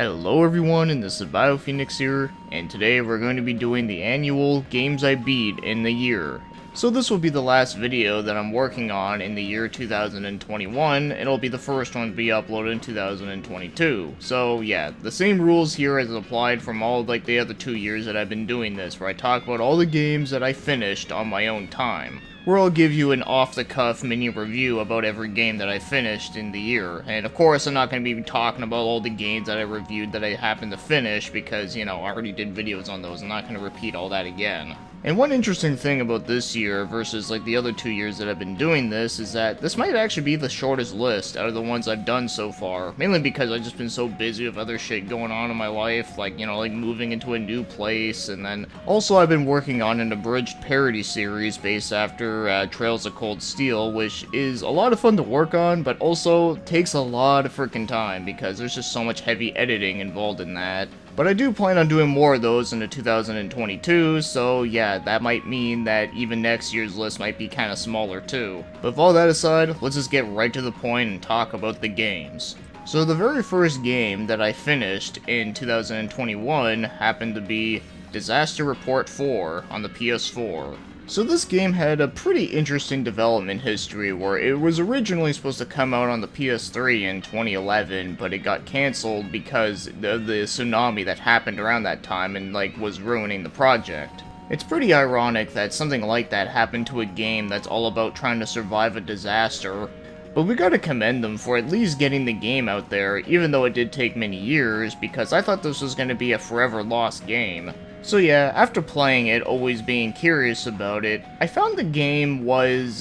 Hello everyone, and this is BioPhoenix here, and today we're going to be doing the annual Games I Beat in the Year. So this will be the last video that I'm working on in the year 2021, and it'll be the first one to be uploaded in 2022. So yeah, the same rules here as applied from all the other 2 years that I've been doing this, where I talk about all the games that I finished on my own time, where I'll give you an off-the-cuff mini review about every game that I finished in the year. And of course, I'm not going to be talking about all the games that I reviewed that I happened to finish, because, I already did videos on those. I'm not going to repeat all that again. And one interesting thing about this year versus the other 2 years that I've been doing this is that this might actually be the shortest list out of the ones I've done so far. Mainly because I've just been so busy with other shit going on in my life, like moving into a new place, and then also I've been working on an abridged parody series based after Trails of Cold Steel, which is a lot of fun to work on, but also takes a lot of freaking time because there's just so much heavy editing involved in that. But I do plan on doing more of those into 2022, so yeah, that might mean that even next year's list might be kinda smaller too. But with all that aside, let's just get right to the point and talk about the games. So the very first game that I finished in 2021 happened to be Disaster Report 4 on the PS4. So this game had a pretty interesting development history where it was originally supposed to come out on the PS3 in 2011, but it got cancelled because of the tsunami that happened around that time and was ruining the project. It's pretty ironic that something like that happened to a game that's all about trying to survive a disaster, but we gotta commend them for at least getting the game out there, even though it did take many years, because I thought this was gonna be a forever lost game. So yeah, after playing it, always being curious about it, I found the game was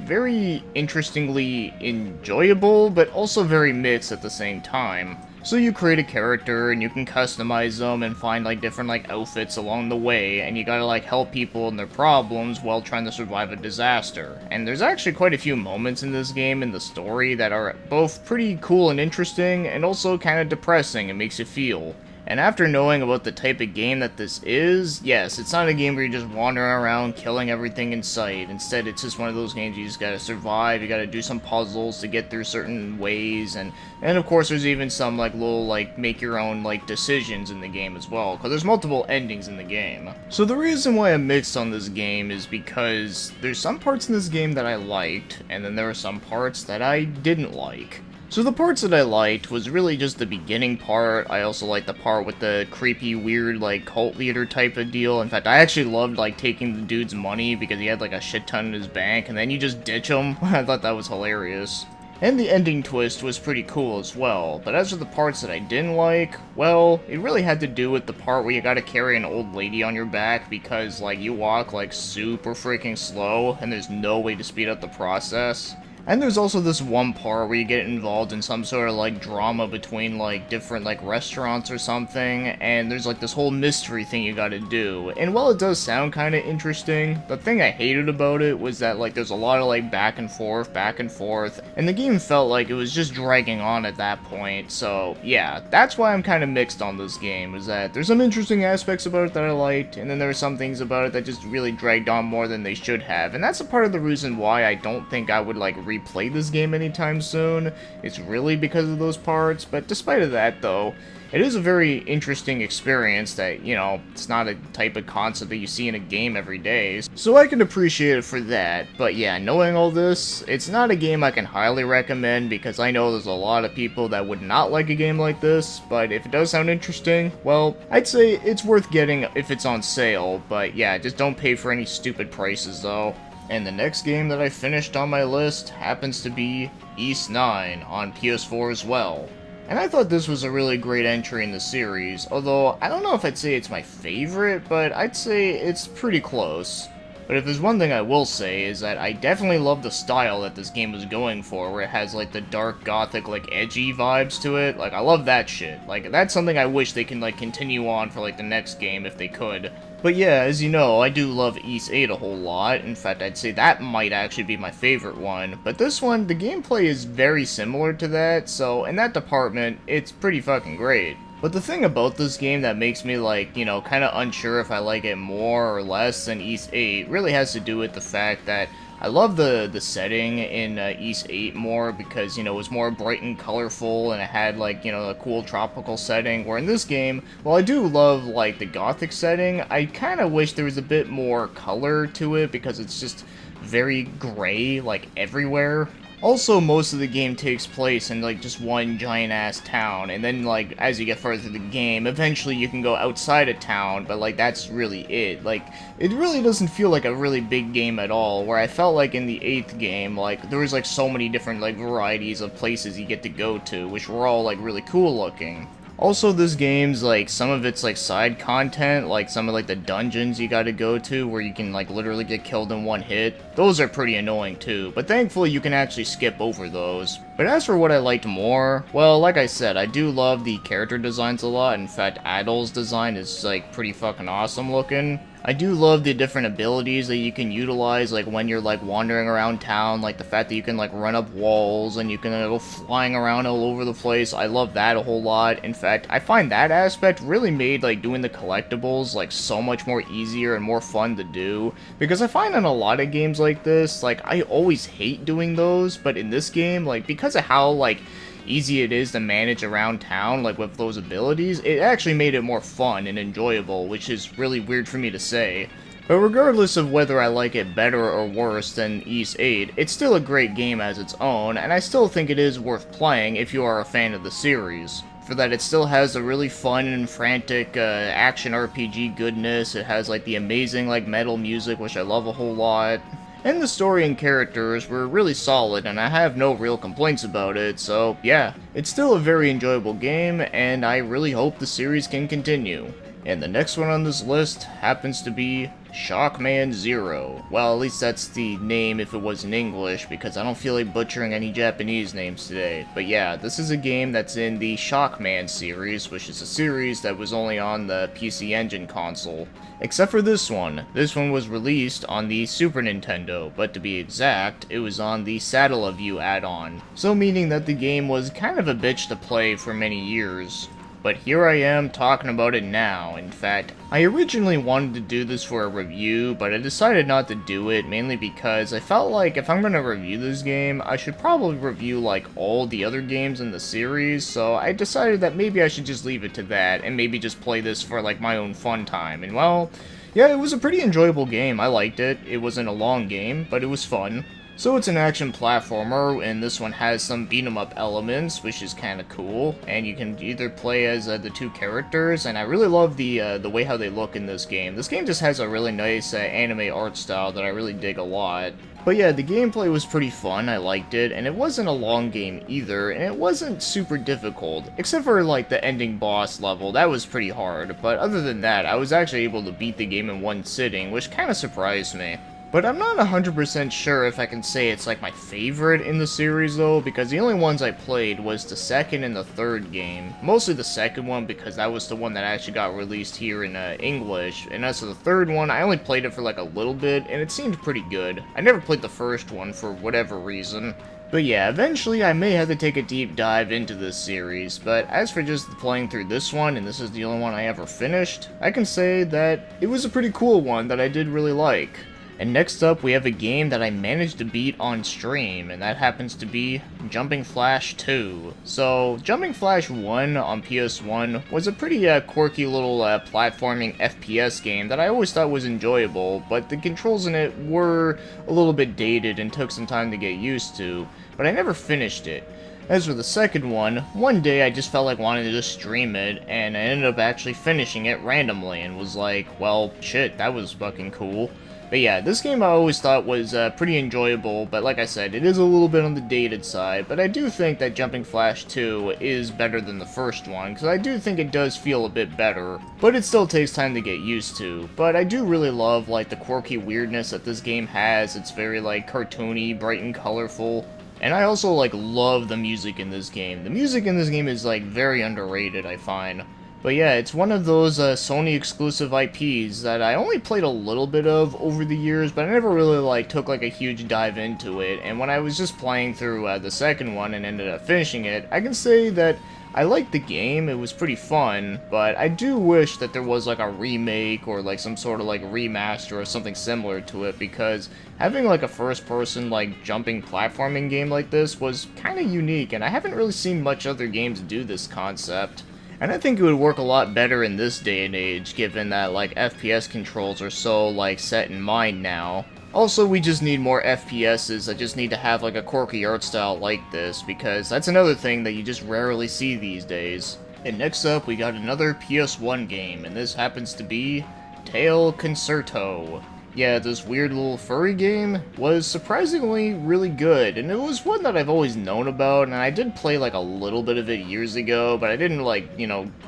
very interestingly enjoyable, but also very mixed at the same time. So you create a character, and you can customize them and find different outfits along the way, and you gotta help people in their problems while trying to survive a disaster. And there's actually quite a few moments in this game in the story that are both pretty cool and interesting, and also kinda depressing and makes you feel. And after knowing about the type of game that this is, yes, it's not a game where you're just wandering around killing everything in sight. Instead, it's just one of those games you just gotta survive, you gotta do some puzzles to get through certain ways, and of course there's even some little make your own decisions in the game as well, because there's multiple endings in the game. So the reason why I'm mixed on this game is because there's some parts in this game that I liked, and then there are some parts that I didn't like. So the parts that I liked was really just the beginning part. I also liked the part with the creepy, weird, cult leader type of deal. In fact, I actually loved, taking the dude's money because he had, a shit ton in his bank, and then you just ditch him. I thought that was hilarious. And the ending twist was pretty cool as well. But as for the parts that I didn't like, well, it really had to do with the part where you gotta carry an old lady on your back because, you walk, super freaking slow, and there's no way to speed up the process. And there's also this one part where you get involved in some sort of drama between different restaurants or something, and there's this whole mystery thing you gotta do. And while it does sound kinda interesting, the thing I hated about it was that there's a lot of back and forth, and the game felt like it was just dragging on at that point. So yeah, that's why I'm kinda mixed on this game, is that there's some interesting aspects about it that I liked, and then there are some things about it that just really dragged on more than they should have. And that's a part of the reason why I don't think I would replay this game anytime soon. It's really because of those parts, but despite of that though, it is a very interesting experience that, it's not a type of concept that you see in a game every day, so I can appreciate it for that. But yeah, knowing all this, it's not a game I can highly recommend because I know there's a lot of people that would not like a game like this, but if it does sound interesting, well, I'd say it's worth getting if it's on sale, but yeah, just don't pay for any stupid prices though. And the next game that I finished on my list happens to be Ys 9 on PS4 as well. And I thought this was a really great entry in the series, although I don't know if I'd say it's my favorite, but I'd say it's pretty close. But if there's one thing I will say is that I definitely love the style that this game was going for, where it has the dark gothic edgy vibes to it. I love that shit. That's something I wish they can continue on for the next game if they could. But yeah, as you know, I do love Ys 8 a whole lot. In fact, I'd say that might actually be my favorite one. But this one, the gameplay is very similar to that, so in that department, it's pretty fucking great. But the thing about this game that makes me kind of unsure if I like it more or less than Ys 8 really has to do with the fact that I love the setting in East 8 more because, you know, it was more bright and colorful and it had, like, you know, a cool tropical setting, where in this game, while I do love, like, the gothic setting, I kind of wish there was a bit more color to it because it's just very gray, like, everywhere. Also, most of the game takes place in, like, just one giant-ass town, and then, like, as you get further through the game, eventually you can go outside of town, but, like, that's really it. Like, it really doesn't feel like a really big game at all, where I felt like in the 8th game, like, there was, like, so many different, like, varieties of places you get to go to, which were all, like, really cool looking. Also, this game's, like, some of its, like, side content, like, some of, like, the dungeons you gotta go to, where you can, like, literally get killed in one hit, those are pretty annoying, too, but thankfully you can actually skip over those. But as for what I liked more, well, like I said, I do love the character designs a lot. In fact, Adol's design is, like, pretty fucking awesome looking. I do love the different abilities that you can utilize, like when you're like wandering around town, like the fact that you can like run up walls and you can go flying around all over the place. I love that a whole lot. In fact, I find that aspect really made like doing the collectibles like so much more easier and more fun to do, because I find in a lot of games like this, like I always hate doing those, but in this game, like because of how like easy it is to manage around town, like with those abilities, it actually made it more fun and enjoyable, which is really weird for me to say. But regardless of whether I like it better or worse than East 8, it's still a great game as its own, and I still think it is worth playing if you are a fan of the series. For that, it still has a really fun and frantic action RPG goodness. It has like the amazing like metal music, which I love a whole lot. And the story and characters were really solid, and I have no real complaints about it, so yeah. It's still a very enjoyable game, and I really hope the series can continue. And the next one on this list happens to be Shockman Zero. Well, at least that's the name if it was in English, because I don't feel like butchering any Japanese names today. But yeah, this is a game that's in the Shockman series, which is a series that was only on the PC Engine console. Except for this one. This one was released on the Super Nintendo, but to be exact, it was on the Satellaview add-on. So meaning that the game was kind of a bitch to play for many years. But here I am talking about it now. In fact, I originally wanted to do this for a review, but I decided not to do it, mainly because I felt like if I'm going to review this game, I should probably review like all the other games in the series, so I decided that maybe I should just leave it to that, and maybe just play this for like my own fun time. And well, yeah, it was a pretty enjoyable game. I liked it. It wasn't a long game, but it was fun. So it's an action platformer, and this one has some beat-em-up elements, which is kind of cool. And you can either play as the two characters, and I really love the way how they look in this game. This game just has a really nice anime art style that I really dig a lot. But yeah, the gameplay was pretty fun, I liked it, and it wasn't a long game either, and it wasn't super difficult, except for like the ending boss level. That was pretty hard, but other than that, I was actually able to beat the game in one sitting, which kind of surprised me. But I'm not 100% sure if I can say it's like my favorite in the series though, because the only ones I played was the second and the third game. Mostly the second one because that was the one that actually got released here in English, and as for the third one, I only played it for like a little bit, and it seemed pretty good. I never played the first one for whatever reason. But yeah, eventually I may have to take a deep dive into this series, but as for just playing through this one, and this is the only one I ever finished, I can say that it was a pretty cool one that I did really like. And next up, we have a game that I managed to beat on stream, and that happens to be Jumping Flash 2. So, Jumping Flash 1 on PS1 was a pretty quirky little platforming FPS game that I always thought was enjoyable, but the controls in it were a little bit dated and took some time to get used to, but I never finished it. As for the second one day I just felt like wanting to just stream it, and I ended up actually finishing it randomly, and was like, well, shit, that was fucking cool. But yeah, this game I always thought was pretty enjoyable, but like I said, it is a little bit on the dated side, but I do think that Jumping Flash 2 is better than the first one, because I do think it does feel a bit better, but it still takes time to get used to. But I do really love, like, the quirky weirdness that this game has. It's very, like, cartoony, bright and colorful. And I also, like, love the music in this game. The music in this game is, like, very underrated, I find. But yeah, it's one of those Sony exclusive IPs that I only played a little bit of over the years, but I never really like took like a huge dive into it. And when I was just playing through the second one and ended up finishing it, I can say that I liked the game. It was pretty fun, but I do wish that there was like a remake or like some sort of like remaster or something similar to it, because having like a first-person like jumping platforming game like this was kind of unique, and I haven't really seen much other games do this concept. And I think it would work a lot better in this day and age, given that like FPS controls are so like set in mind now. Also, we just need more FPSs that just need to have like a quirky art style like this, because that's another thing that you just rarely see these days. And next up, we got another PS1 game, and this happens to be Tail Concerto. Yeah, this weird little furry game was surprisingly really good, and it was one that I've always known about, and I did play like a little bit of it years ago, but I didn't like,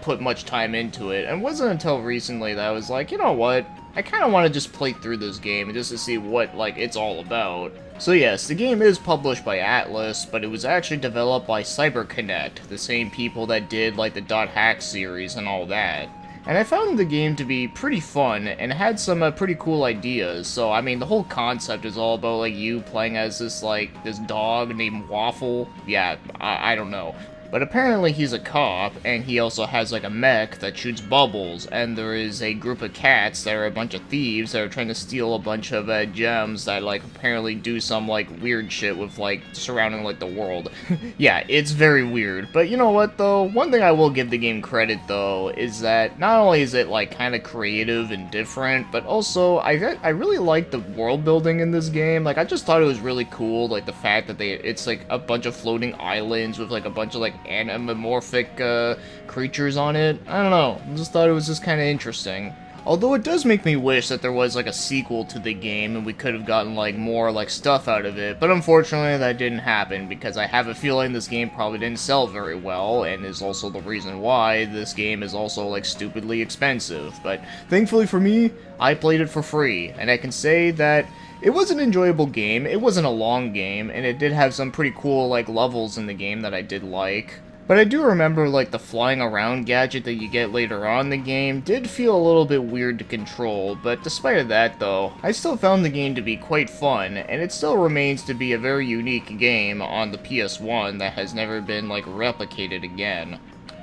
put much time into it, and it wasn't until recently that I was like, you know what, I kind of want to just play through this game just to see what like it's all about. So yes, the game is published by Atlas, but it was actually developed by CyberConnect, the same people that did like the .hack series and all that. And I found the game to be pretty fun, and had some pretty cool ideas. So, I mean, the whole concept is all about, like, you playing as this dog named Waffle. Yeah, I don't know. But apparently he's a cop, and he also has like a mech that shoots bubbles, and there is a group of cats that are a bunch of thieves that are trying to steal a bunch of gems that like apparently do some like weird shit with like surrounding like the world. Yeah, it's very weird. But you know what though? One thing I will give the game credit though is that not only is it like kind of creative and different, but also I really like the world building in this game. Like I just thought it was really cool, like the fact that it's like a bunch of floating islands with like a bunch of like anamorphic creatures on it. I don't know, I just thought it was just kind of interesting. Although it does make me wish that there was like a sequel to the game and we could have gotten like more like stuff out of it, but unfortunately that didn't happen because I have a feeling this game probably didn't sell very well, and is also the reason why this game is also like stupidly expensive. But thankfully for me, I played it for free, and I can say that it was an enjoyable game. It wasn't a long game, and it did have some pretty cool like levels in the game that I did like. But I do remember like the flying around gadget that you get later on in the game did feel a little bit weird to control, but despite of that though, I still found the game to be quite fun, and it still remains to be a very unique game on the PS1 that has never been like replicated again.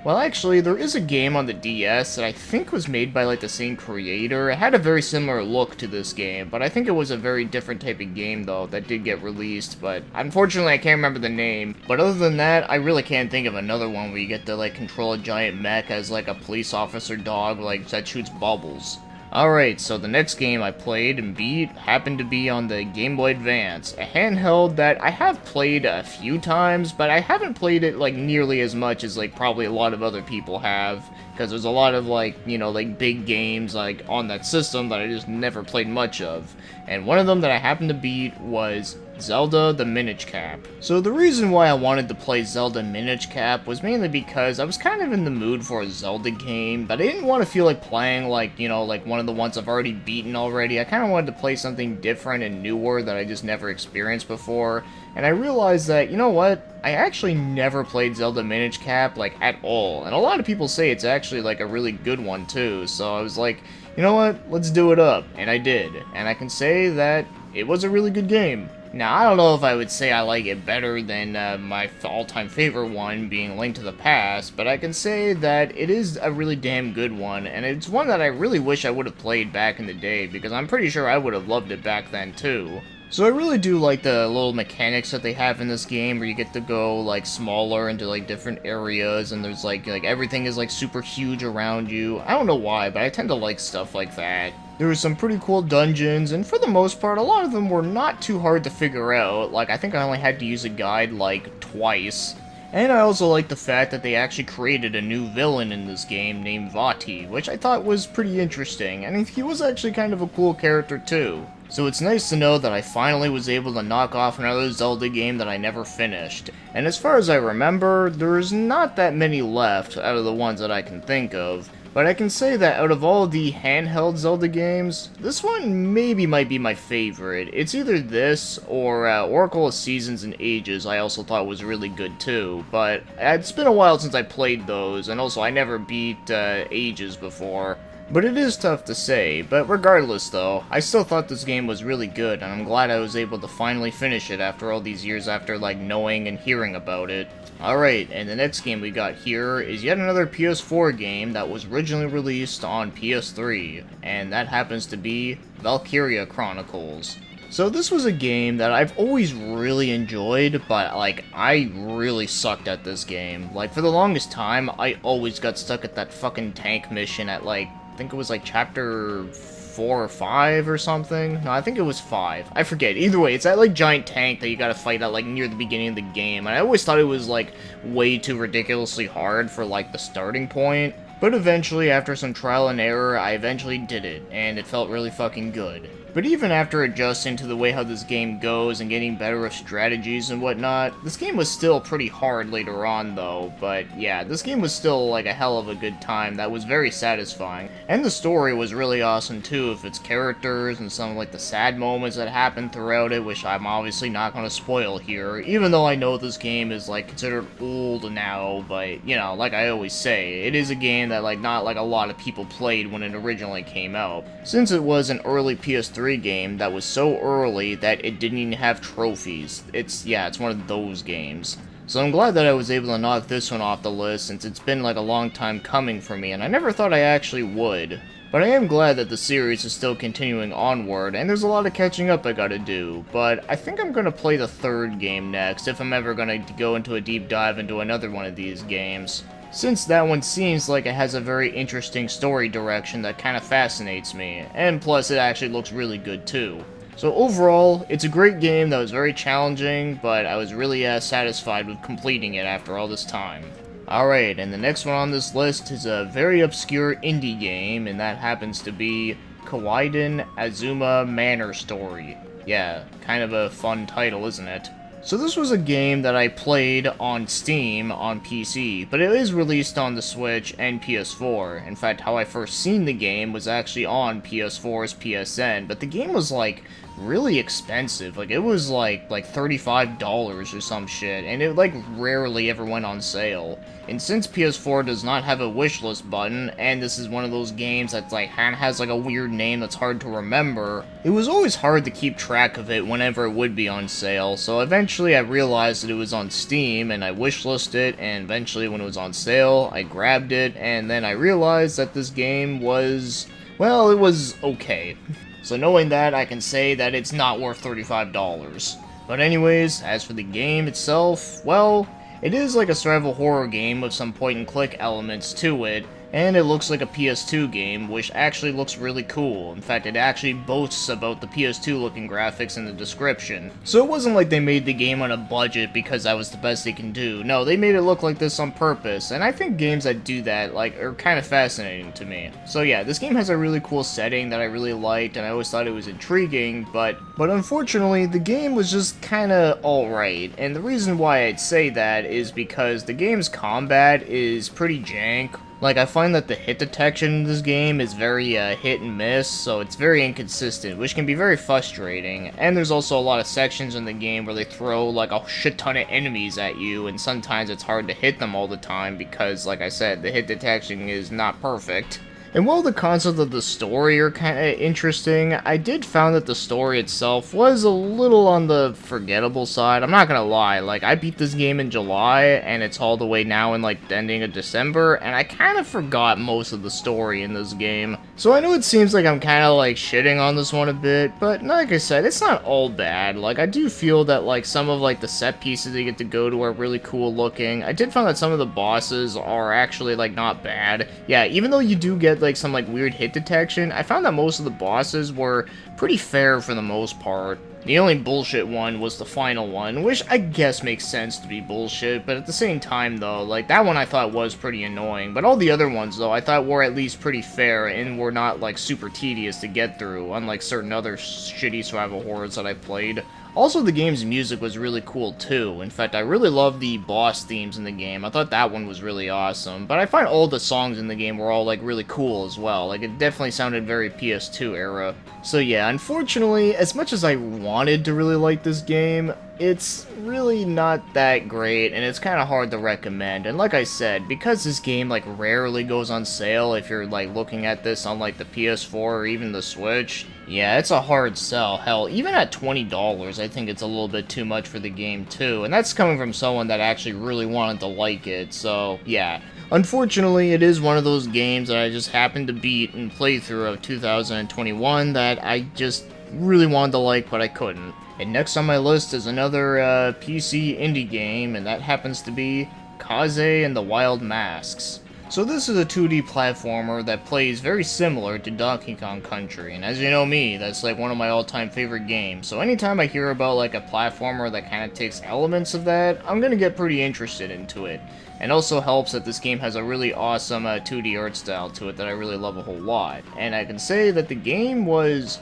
Well, actually, there is a game on the DS that I think was made by, like, the same creator. It had a very similar look to this game, but I think it was a very different type of game, though, that did get released, but unfortunately I can't remember the name. But other than that, I really can't think of another one where you get to, like, control a giant mech as, like, a police officer dog, like, that shoots bubbles. Alright, so the next game I played and beat happened to be on the Game Boy Advance, a handheld that I have played a few times, but I haven't played it like nearly as much as like probably a lot of other people have, because there's a lot of like, like big games like on that system that I just never played much of. And one of them that I happened to beat was Zelda the Minish Cap. So the reason why I wanted to play Zelda Minish Cap was mainly because I was kind of in the mood for a Zelda game, but I didn't want to feel like playing like, like one of the ones I've already beaten already. I kind of wanted to play something different and newer that I just never experienced before. And I realized that, you know what, I actually never played Zelda Minish Cap, like, at all. And a lot of people say it's actually, like, a really good one, too. So I was like, you know what, let's do it up. And I did. And I can say that it was a really good game. Now, I don't know if I would say I like it better than my all-time favorite one, being Link to the Past, but I can say that it is a really damn good one, and it's one that I really wish I would have played back in the day, because I'm pretty sure I would have loved it back then, too. So I really do like the little mechanics that they have in this game, where you get to go, like, smaller into, like, different areas, and there's, like everything is, like, super huge around you. I don't know why, but I tend to like stuff like that. There were some pretty cool dungeons, and for the most part, a lot of them were not too hard to figure out. Like, I think I only had to use a guide, like, twice. And I also like the fact that they actually created a new villain in this game named Vati, which I thought was pretty interesting, and he was actually kind of a cool character too. So it's nice to know that I finally was able to knock off another Zelda game that I never finished. And as far as I remember, there's not that many left out of the ones that I can think of. But I can say that out of all the handheld Zelda games, this one maybe might be my favorite. It's either this or Oracle of Seasons and Ages I also thought was really good too, but it's been a while since I played those, and also I never beat Ages before. But it is tough to say, but regardless though, I still thought this game was really good, and I'm glad I was able to finally finish it after all these years after like knowing and hearing about it. Alright, and the next game we got here is yet another PS4 game that was originally released on PS3, and that happens to be Valkyria Chronicles. So this was a game that I've always really enjoyed, but like, I really sucked at this game. Like, for the longest time, I always got stuck at that fucking tank mission at like, I think it was like chapter 4 or 5 or something. No, I think it was 5. I forget. Either way, it's that like giant tank that you gotta fight at like near the beginning of the game. And I always thought it was like way too ridiculously hard for like the starting point. But eventually, after some trial and error, I eventually did it, and it felt really fucking good. But even after adjusting to the way how this game goes and getting better with strategies and whatnot, this game was still pretty hard later on though, but yeah, this game was still like a hell of a good time that was very satisfying. And the story was really awesome too, with its characters and some of like the sad moments that happened throughout it, which I'm obviously not going to spoil here, even though I know this game is like considered old now, but you know, like I always say, it is a game that like not like a lot of people played when it originally came out, since it was an early PS3 game that was so early that it didn't even have trophies. It's one of those games. So I'm glad that I was able to knock this one off the list, since it's been like a long time coming for me, and I never thought I actually would. But I am glad that the series is still continuing onward, and there's a lot of catching up I gotta do, but I think I'm gonna play the third game next if I'm ever gonna go into a deep dive into another one of these games, since that one seems like it has a very interesting story direction that kind of fascinates me, and plus it actually looks really good too. So overall, it's a great game that was very challenging, but I was really satisfied with completing it after all this time. Alright, and the next one on this list is a very obscure indie game, and that happens to be Kwaiden Azuma Manor Story. Yeah, kind of a fun title, isn't it? So this was a game that I played on Steam on PC, but it is released on the Switch and PS4. In fact, how I first seen the game was actually on PS4's PSN, but the game was like really expensive. Like it was like $35 or some shit, and it like rarely ever went on sale. And since PS4 does not have a wishlist button, and this is one of those games that's like has like a weird name that's hard to remember, it was always hard to keep track of it whenever it would be on sale. So eventually I realized that it was on Steam, and I wishlisted it, and eventually when it was on sale, I grabbed it, and then I realized that this game was, well, it was okay. So knowing that, I can say that it's not worth $35. But anyways, as for the game itself, well, it is like a survival horror game with some point-and-click elements to it, and it looks like a PS2 game, which actually looks really cool. In fact, it actually boasts about the PS2 looking graphics in the description. So it wasn't like they made the game on a budget because that was the best they can do. No, they made it look like this on purpose, and I think games that do that like are kind of fascinating to me. So yeah, this game has a really cool setting that I really liked, and I always thought it was intriguing, but unfortunately the game was just kinda alright, and the reason why I'd say that is because the game's combat is pretty jank. Like, I find that the hit detection in this game is very hit and miss, so it's very inconsistent, which can be very frustrating. And there's also a lot of sections in the game where they throw like a shit ton of enemies at you, and sometimes it's hard to hit them all the time because, like I said, the hit detection is not perfect. And while the concepts of the story are kind of interesting, I did find that the story itself was a little on the forgettable side. I'm not gonna lie, like, I beat this game in July, and it's all the way now in, like, the ending of December, and I kind of forgot most of the story in this game. So I know it seems like I'm kind of, like, shitting on this one a bit, but like I said, it's not all bad. Like, I do feel that, like, some of, like, the set pieces you get to go to are really cool looking. I did find that some of the bosses are actually, like, not bad. Yeah, even though you do get, like, some like weird hit detection, I found that most of the bosses were pretty fair for the most part. The only bullshit one was the final one, which I guess makes sense to be bullshit, but at the same time though, like that one I thought was pretty annoying, but all the other ones though I thought were at least pretty fair and were not like super tedious to get through, unlike certain other shitty survival horrors that I played. Also, the game's music was really cool too. In fact, I really loved the boss themes in the game. I thought that one was really awesome. But I find all the songs in the game were all like really cool as well. Like it definitely sounded very PS2 era. So yeah, unfortunately, as much as I wanted to really like this game, it's really not that great, and it's kind of hard to recommend. And like I said, because this game like rarely goes on sale if you're like looking at this on like the PS4 or even the Switch, yeah, it's a hard sell. Hell, even at $20, I think it's a little bit too much for the game too, and that's coming from someone that actually really wanted to like it, so yeah. Unfortunately, it is one of those games that I just happened to beat in playthrough of 2021 that I just really wanted to like, but I couldn't. And next on my list is another PC indie game, and that happens to be Kaze and the Wild Masks. So this is a 2D platformer that plays very similar to Donkey Kong Country, and as you know me, that's like one of my all-time favorite games, so anytime I hear about like a platformer that kind of takes elements of that, I'm gonna get pretty interested into it. And also helps that this game has a really awesome 2D art style to it that I really love a whole lot, and I can say that the game was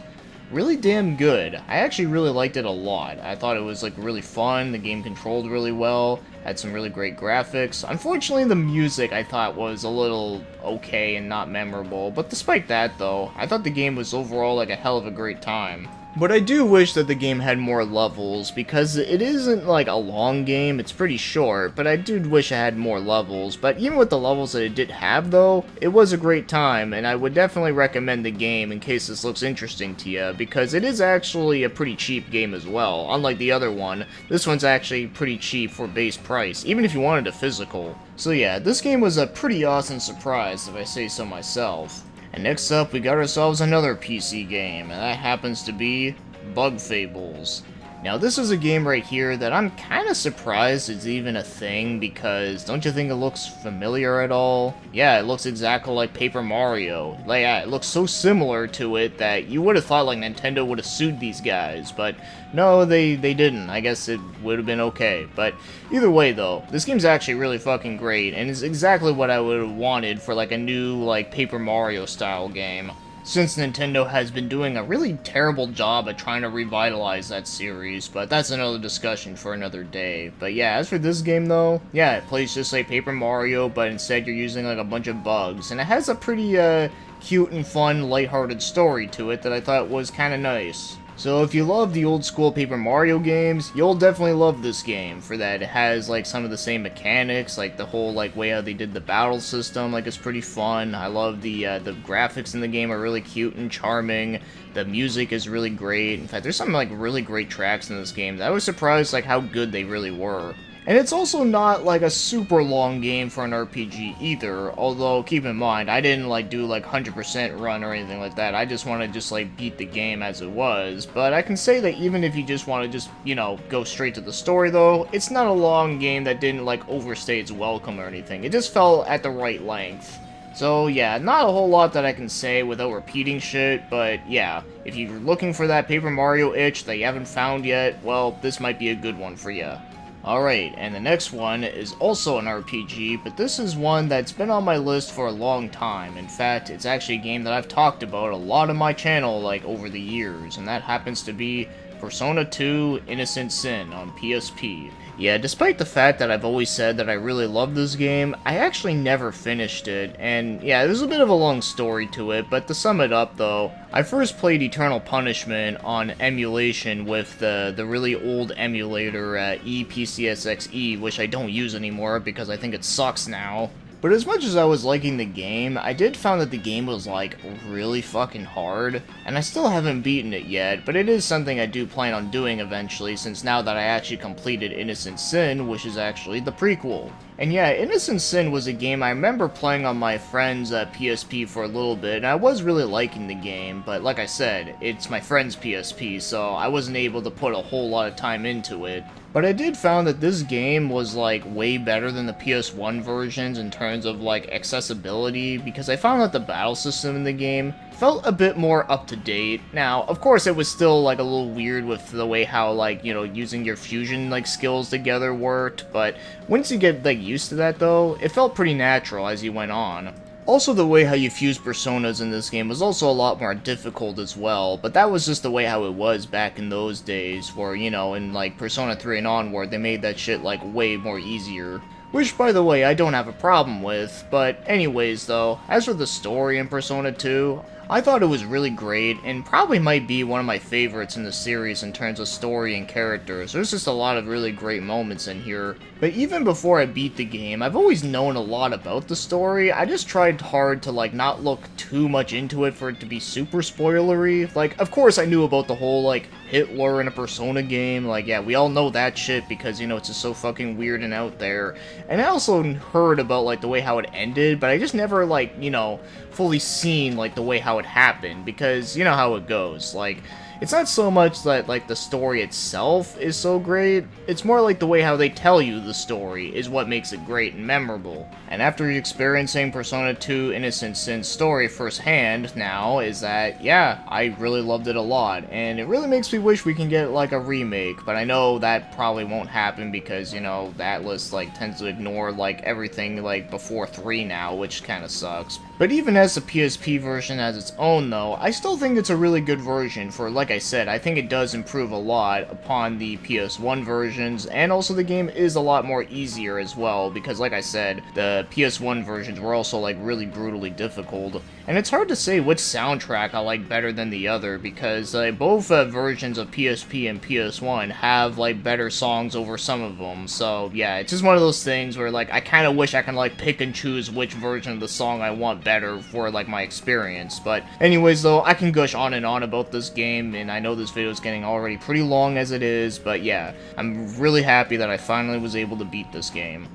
really damn good. I actually really liked it a lot. I thought it was like really fun, the game controlled really well, had some really great graphics. Unfortunately, the music I thought was a little okay and not memorable, but despite that though, I thought the game was overall like a hell of a great time. But I do wish that the game had more levels, because it isn't like a long game, it's pretty short, but I do wish it had more levels. But even with the levels that it did have though, it was a great time, and I would definitely recommend the game in case this looks interesting to you, because it is actually a pretty cheap game as well. Unlike the other one, this one's actually pretty cheap for base price, even if you wanted a physical. So yeah, this game was a pretty awesome surprise, if I say so myself. And next up, we got ourselves another PC game, and that happens to be Bug Fables. Now, this is a game right here that I'm kind of surprised is even a thing, because don't you think it looks familiar at all? Yeah, it looks exactly like Paper Mario. Like, yeah, it looks so similar to it that you would have thought like Nintendo would have sued these guys, but no, they didn't. I guess it would have been okay. But either way though, this game's actually really fucking great, and it's exactly what I would have wanted for like a new like Paper Mario style game, since Nintendo has been doing a really terrible job at trying to revitalize that series, but that's another discussion for another day. But yeah, as for this game though, yeah, it plays just like Paper Mario, but instead you're using like a bunch of bugs, and it has a pretty cute and fun, lighthearted story to it that I thought was kinda nice. So if you love the old school Paper Mario games, you'll definitely love this game for that. It has like some of the same mechanics, like the whole like way how they did the battle system, like it's pretty fun. I love the graphics in the game are really cute and charming. The music is really great. In fact, there's some like really great tracks in this game. I was surprised like how good they really were. And it's also not like a super long game for an RPG either, although keep in mind, I didn't like do like 100% run or anything like that. I just want to just like beat the game as it was. But I can say that even if you just want to just, you know, go straight to the story though, it's not a long game that didn't like overstay its welcome or anything. It just fell at the right length. So yeah, not a whole lot that I can say without repeating shit, but yeah, if you're looking for that Paper Mario itch that you haven't found yet, well, this might be a good one for you. Alright, and the next one is also an RPG, but this is one that's been on my list for a long time. In fact, it's actually a game that I've talked about a lot on my channel, like, over the years, and that happens to be Persona 2 Innocent Sin on PSP. Yeah, despite the fact that I've always said that I really love this game, I actually never finished it, and yeah, there's a bit of a long story to it, but to sum it up though, I first played Eternal Punishment on emulation with the really old emulator ePCSXE, which I don't use anymore because I think it sucks now. But as much as I was liking the game, I did find that the game was, like, really fucking hard, and I still haven't beaten it yet, but it is something I do plan on doing eventually, since now that I actually completed Innocent Sin, which is actually the prequel. And yeah, Innocent Sin was a game I remember playing on my friend's PSP for a little bit, and I was really liking the game, but like I said, it's my friend's PSP, so I wasn't able to put a whole lot of time into it. But I did found that this game was like way better than the PS1 versions in terms of like accessibility, because I found that the battle system in the game felt a bit more up to date. Now, of course, it was still like a little weird with the way how like, you know, using your fusion like skills together worked, but once you get like used to that though, it felt pretty natural as you went on. Also, the way how you fuse personas in this game was also a lot more difficult as well, but that was just the way how it was back in those days, where, you know, in like Persona 3 and onward, they made that shit like way more easier. Which, by the way, I don't have a problem with, but anyways though, as for the story in Persona 2, I thought it was really great, and probably might be one of my favorites in the series in terms of story and characters. There's just a lot of really great moments in here. But even before I beat the game, I've always known a lot about the story. I just tried hard to like not look too much into it for it to be super spoilery. Like, of course I knew about the whole like Hitler in a Persona game, like yeah, we all know that shit because, you know, it's just so fucking weird and out there. And I also heard about like the way how it ended, but I just never like, you know, fully seen like the way how it happened, because you know how it goes. Like, it's not so much that like the story itself is so great, it's more like the way how they tell you the story is what makes it great and memorable. And after experiencing Persona 2 Innocent Sin's story firsthand now, is that, yeah, I really loved it a lot, and it really makes me wish we can get like a remake, but I know that probably won't happen because, you know, the Atlas like tends to ignore like everything like before 3 now, which kinda sucks. But even as the PSP version has its own though, I still think it's a really good version for, like I said, I think it does improve a lot upon the PS1 versions, and also the game is a lot more easier as well, because like I said, the PS1 versions were also like really brutally difficult. And it's hard to say which soundtrack I like better than the other, because both versions of PSP and PS1 have like better songs over some of them, so yeah, it's just one of those things where like I kinda wish I can like pick and choose which version of the song I want better for like my experience. But anyways though, I can gush on and on about this game, and I know this video is getting already pretty long as it is, but yeah, I'm really happy that I finally was able to beat this game.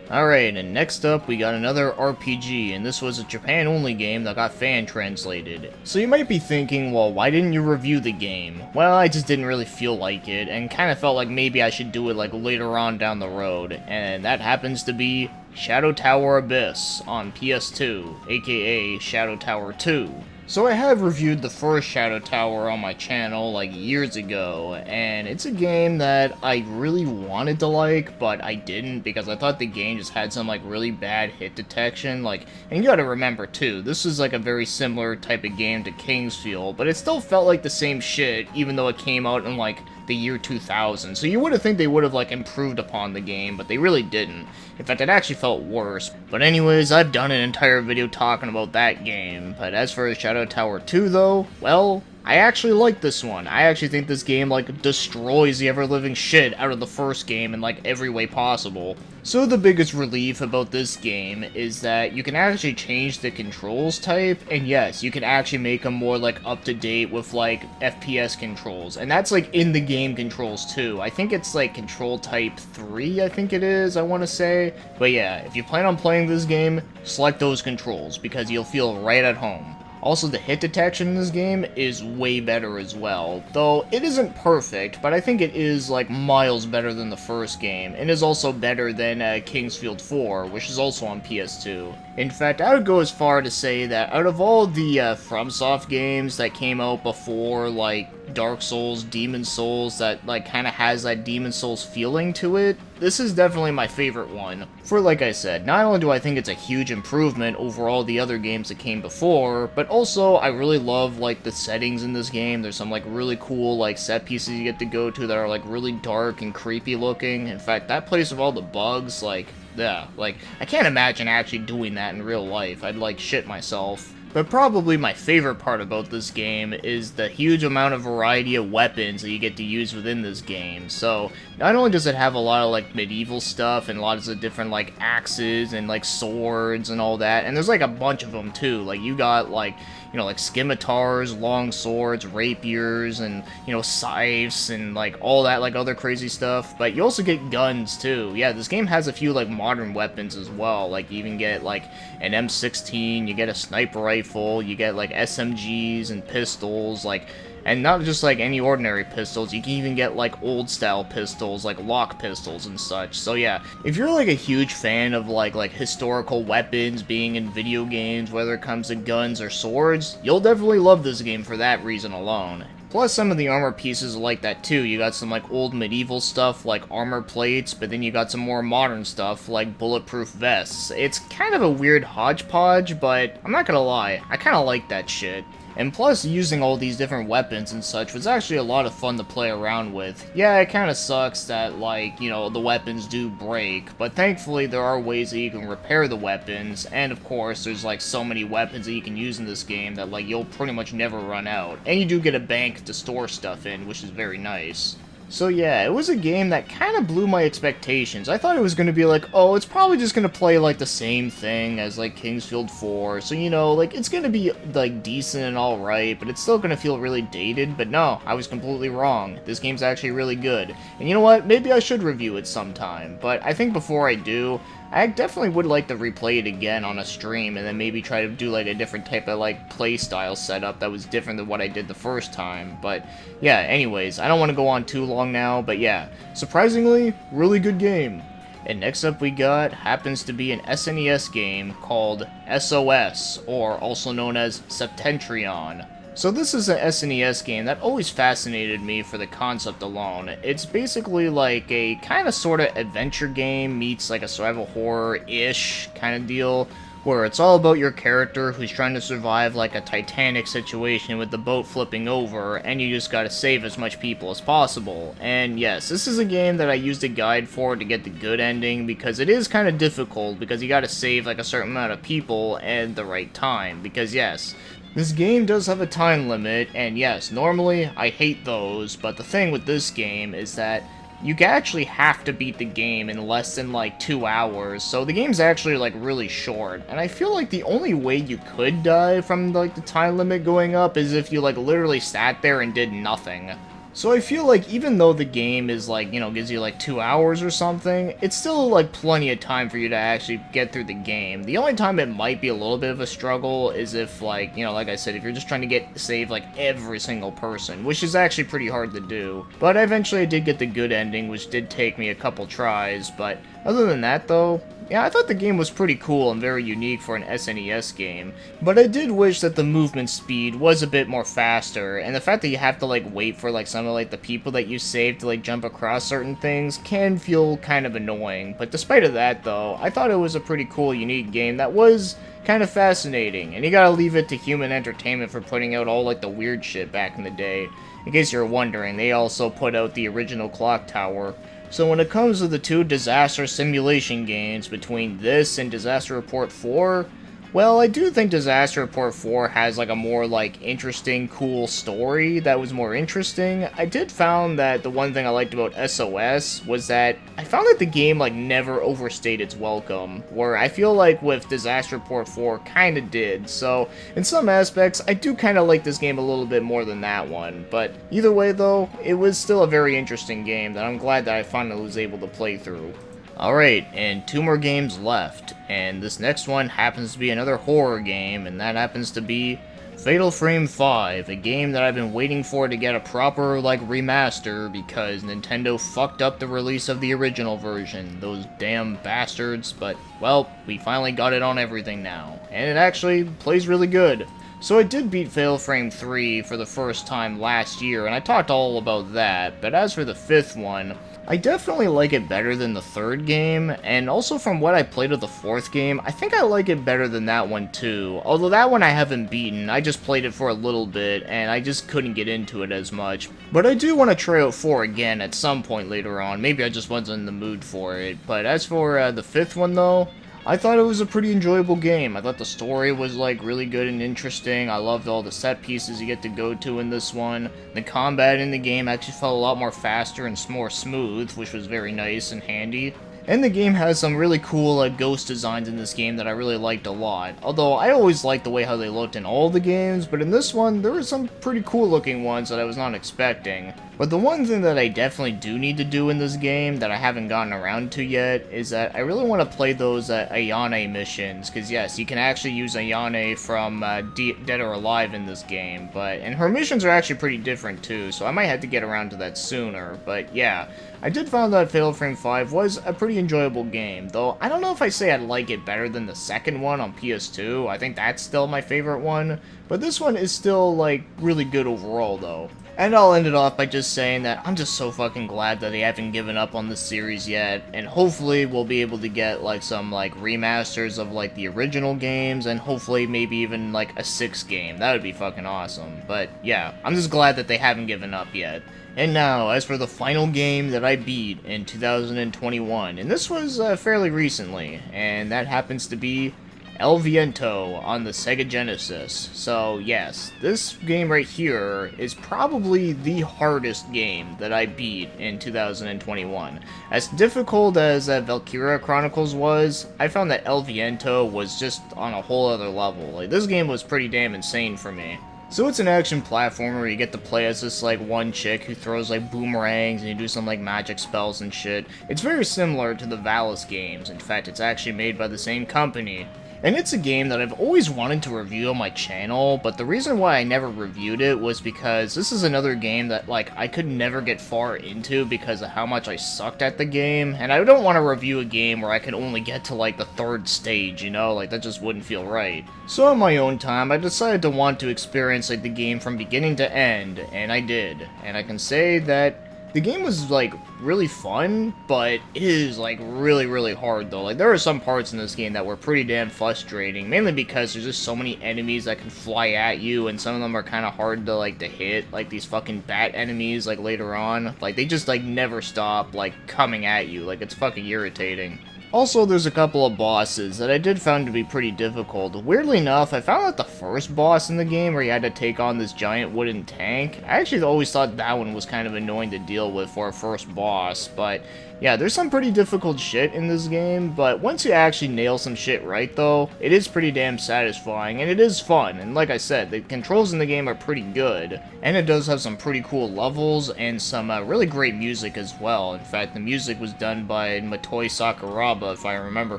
Alright, and next up we got another RPG, and this was a Japan-only game that got fan-translated. So you might be thinking, well, why didn't you review the game? Well, I just didn't really feel like it, and kinda felt like maybe I should do it like later on down the road, and that happens to be Shadow Tower Abyss on PS2, aka Shadow Tower 2. So I have reviewed the first Shadow Tower on my channel like years ago, and it's a game that I really wanted to like, but I didn't because I thought the game just had some like really bad hit detection, like, and you gotta remember too, this is like a very similar type of game to Kingsfield, but it still felt like the same shit even though it came out in like the year 2000, so you would have think they would have like improved upon the game, but they really didn't. In fact, it actually felt worse. But anyways, I've done an entire video talking about that game, but as for Shadow Tower 2 though, well, I actually like this one. I actually think this game, like, destroys the ever-living shit out of the first game in, like, every way possible. So the biggest relief about this game is that you can actually change the controls type, and yes, you can actually make them more, like, up-to-date with, like, FPS controls. And that's, like, in the game controls, too. I think it's, like, control type 3, I think it is, I want to say. But yeah, if you plan on playing this game, select those controls, because you'll feel right at home. Also, the hit detection in this game is way better as well, though it isn't perfect, but I think it is like miles better than the first game, and is also better than Kingsfield 4, which is also on PS2. In fact, I would go as far to say that out of all the FromSoft games that came out before, like Dark Souls, Demon Souls, that like kind of has that Demon Souls feeling to it, this is definitely my favorite one. For like I said, not only do I think it's a huge improvement over all the other games that came before, but also I really love like the settings in this game. There's some like really cool like set pieces you get to go to that are like really dark and creepy looking. In fact, that place with all the bugs, like, yeah, like I can't imagine actually doing that in real life. I'd like shit myself. But probably my favorite part about this game is the huge amount of variety of weapons that you get to use within this game. So, not only does it have a lot of, like, medieval stuff, and lots of different, like, axes, and, like, swords, and all that, and there's, like, a bunch of them, too. Like, you got, like, you know, like, scimitars, long swords, rapiers, and, you know, scythes, and, like, all that, like, other crazy stuff. But you also get guns, too. Yeah, this game has a few, like, modern weapons as well. Like, you even get, like, an M16, you get a sniper rifle, you get, like, SMGs and pistols, like, and not just, like, any ordinary pistols, you can even get, like, old-style pistols, like lock pistols and such. So yeah, if you're, like, a huge fan of, like, historical weapons being in video games, whether it comes to guns or swords, you'll definitely love this game for that reason alone. Plus, some of the armor pieces are like that too. You got some like old medieval stuff like armor plates, but then you got some more modern stuff like bulletproof vests. It's kind of a weird hodgepodge, but I'm not gonna lie, I kind of like that shit. And plus, using all these different weapons and such was actually a lot of fun to play around with. Yeah, it kind of sucks that, like, you know, the weapons do break, but thankfully there are ways that you can repair the weapons, and of course, there's like so many weapons that you can use in this game that, like, you'll pretty much never run out. And you do get a bank to store stuff in, which is very nice. So yeah, it was a game that kind of blew my expectations. I thought it was going to be like, oh, it's probably just going to play like the same thing as like Kingsfield 4, so you know, like it's going to be like decent and alright, but it's still going to feel really dated, but no, I was completely wrong. This game's actually really good. And you know what, maybe I should review it sometime, but I think before I do, I definitely would like to replay it again on a stream and then maybe try to do like a different type of like play style setup that was different than what I did the first time. But yeah, anyways, I don't want to go on too long now, but yeah, surprisingly, really good game. And next up we got happens to be an SNES game called SOS, or also known as Septentrion. So this is an SNES game that always fascinated me for the concept alone. It's basically like a kind of sort of adventure game meets like a survival horror-ish kind of deal, where it's all about your character who's trying to survive like a Titanic situation with the boat flipping over, and you just gotta save as much people as possible. And yes, this is a game that I used a guide for to get the good ending, because it is kind of difficult, because you gotta save like a certain amount of people at the right time, because yes, this game does have a time limit, and yes, normally I hate those, but the thing with this game is that you actually have to beat the game in less than like 2 hours, so the game's actually like really short, and I feel like the only way you could die from like the time limit going up is if you like literally sat there and did nothing. So I feel like even though the game is like, you know, gives you like 2 hours or something, it's still like plenty of time for you to actually get through the game. The only time it might be a little bit of a struggle is if like, you know, like I said, if you're just trying to save like every single person, which is actually pretty hard to do. But eventually I did get the good ending, which did take me a couple tries, but other than that though, yeah, I thought the game was pretty cool and very unique for an SNES game, but I did wish that the movement speed was a bit more faster, and the fact that you have to like wait for like some of like the people that you saved to like jump across certain things can feel kind of annoying. But despite of that though, I thought it was a pretty cool, unique game that was kind of fascinating, and you gotta leave it to Human Entertainment for putting out all like the weird shit back in the day. In case you're wondering, they also put out the original Clock Tower. So when it comes to the two disaster simulation games between this and Disaster Report 4, well, I do think Disaster Report 4 has like a more like interesting, cool story that was more interesting. I did found that the one thing I liked about SOS was that I found that the game like never overstayed its welcome, where I feel like with Disaster Report 4 kinda did. So in some aspects, I do kinda like this game a little bit more than that one. But either way though, it was still a very interesting game that I'm glad that I finally was able to play through. Alright, and 2 more games left, and this next one happens to be another horror game, and that happens to be Fatal Frame 5, a game that I've been waiting for to get a proper, like, remaster, because Nintendo fucked up the release of the original version, those damn bastards, but, well, we finally got it on everything now, and it actually plays really good. So I did beat Fatal Frame 3 for the first time last year, and I talked all about that, but as for the 5th one, I definitely like it better than the 3rd game, and also from what I played of the 4th game, I think I like it better than that one too. Although that one I haven't beaten, I just played it for a little bit, and I just couldn't get into it as much. But I do want to try out 4 again at some point later on, maybe I just wasn't in the mood for it. But as for the 5th one though, I thought it was a pretty enjoyable game. I thought the story was like really good and interesting. I loved all the set pieces you get to go to in this one. The combat in the game actually felt a lot more faster and more smooth, which was very nice and handy. And the game has some really cool ghost designs in this game that I really liked a lot. Although I always liked the way how they looked in all the games, but in this one there were some pretty cool looking ones that I was not expecting. But the one thing that I definitely do need to do in this game that I haven't gotten around to yet is that I really want to play those Ayane missions, because yes, you can actually use Ayane from Dead or Alive in this game, and her missions are actually pretty different too, so I might have to get around to that sooner. But yeah, I did find that Fatal Frame 5 was a pretty enjoyable game, though I don't know if I say I'd like it better than the second one on PS2. I think that's still my favorite one, but this one is still like really good overall though. And I'll end it off by just saying that I'm just so fucking glad that they haven't given up on this series yet, and hopefully we'll be able to get like some like remasters of like the original games, and hopefully maybe even like a 6th game. That would be fucking awesome. But yeah, I'm just glad that they haven't given up yet. And now, as for the final game that I beat in 2021, and this was fairly recently, and that happens to be Veinto on the Sega Genesis. So yes, this game right here is probably the hardest game that I beat in 2021. As difficult as Valkyria Chronicles was, I found that Veinto was just on a whole other level. Like, this game was pretty damn insane for me. So it's an action platformer where you get to play as this like one chick who throws like boomerangs and you do some like magic spells and shit. It's very similar to the Valis games. In fact, it's actually made by the same company. And it's a game that I've always wanted to review on my channel, but the reason why I never reviewed it was because this is another game that, like, I could never get far into because of how much I sucked at the game, and I don't want to review a game where I can only get to, like, the 3rd stage, you know? Like, that just wouldn't feel right. So on my own time, I decided to want to experience, like, the game from beginning to end, and I did. And I can say that the game was, like, really fun, but it is, like, really hard, though. Like, there are some parts in this game that were pretty damn frustrating, mainly because there's just so many enemies that can fly at you, and some of them are kind of hard to, like, to hit, like these fucking bat enemies, like, later on. Like, they just, like, never stop, like, coming at you. Like, it's fucking irritating. Also, there's a couple of bosses that I did find to be pretty difficult. Weirdly enough, I found that the first boss in the game where you had to take on this giant wooden tank, I actually always thought that one was kind of annoying to deal with for a first boss, but yeah, there's some pretty difficult shit in this game, but once you actually nail some shit right though, it is pretty damn satisfying, and it is fun, and like I said, the controls in the game are pretty good, and it does have some pretty cool levels, and some really great music as well. In fact, the music was done by Motoi Sakuraba, if I remember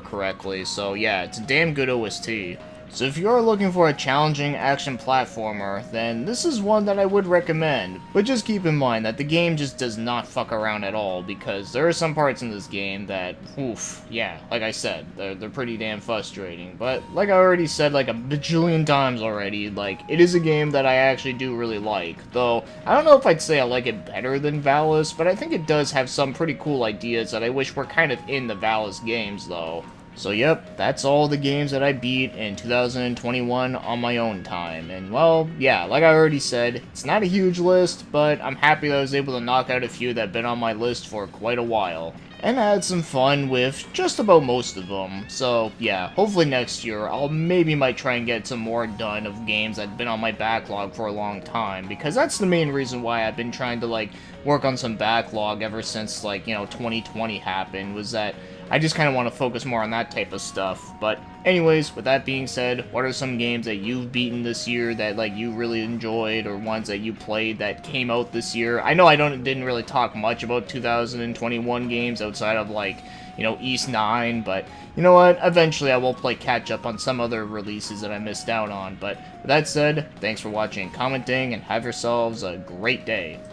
correctly, so yeah, it's a damn good OST. So if you're looking for a challenging action platformer, then this is one that I would recommend. But just keep in mind that the game just does not fuck around at all, because there are some parts in this game that, oof, yeah, like I said, they're pretty damn frustrating. But like I already said like a bajillion times already, like, it is a game that I actually do really like. Though, I don't know if I'd say I like it better than Valis, but I think it does have some pretty cool ideas that I wish were kind of in the Valis games though. So yep, that's all the games that I beat in 2021 on my own time. And well, yeah, like I already said, it's not a huge list, but I'm happy that I was able to knock out a few that have been on my list for quite a while. And I had some fun with just about most of them. So yeah, hopefully next year I'll might try and get some more done of games that have been on my backlog for a long time, because that's the main reason why I've been trying to like work on some backlog ever since like, you know, 2020 happened, was that I just kind of want to focus more on that type of stuff. But anyways, with that being said, what are some games that you've beaten this year that like you really enjoyed, or ones that you played that came out this year? I know I didn't really talk much about 2021 games outside of like, you know, East 9, but you know what? Eventually I will play catch up on some other releases that I missed out on. But with that said, thanks for watching and commenting, and have yourselves a great day.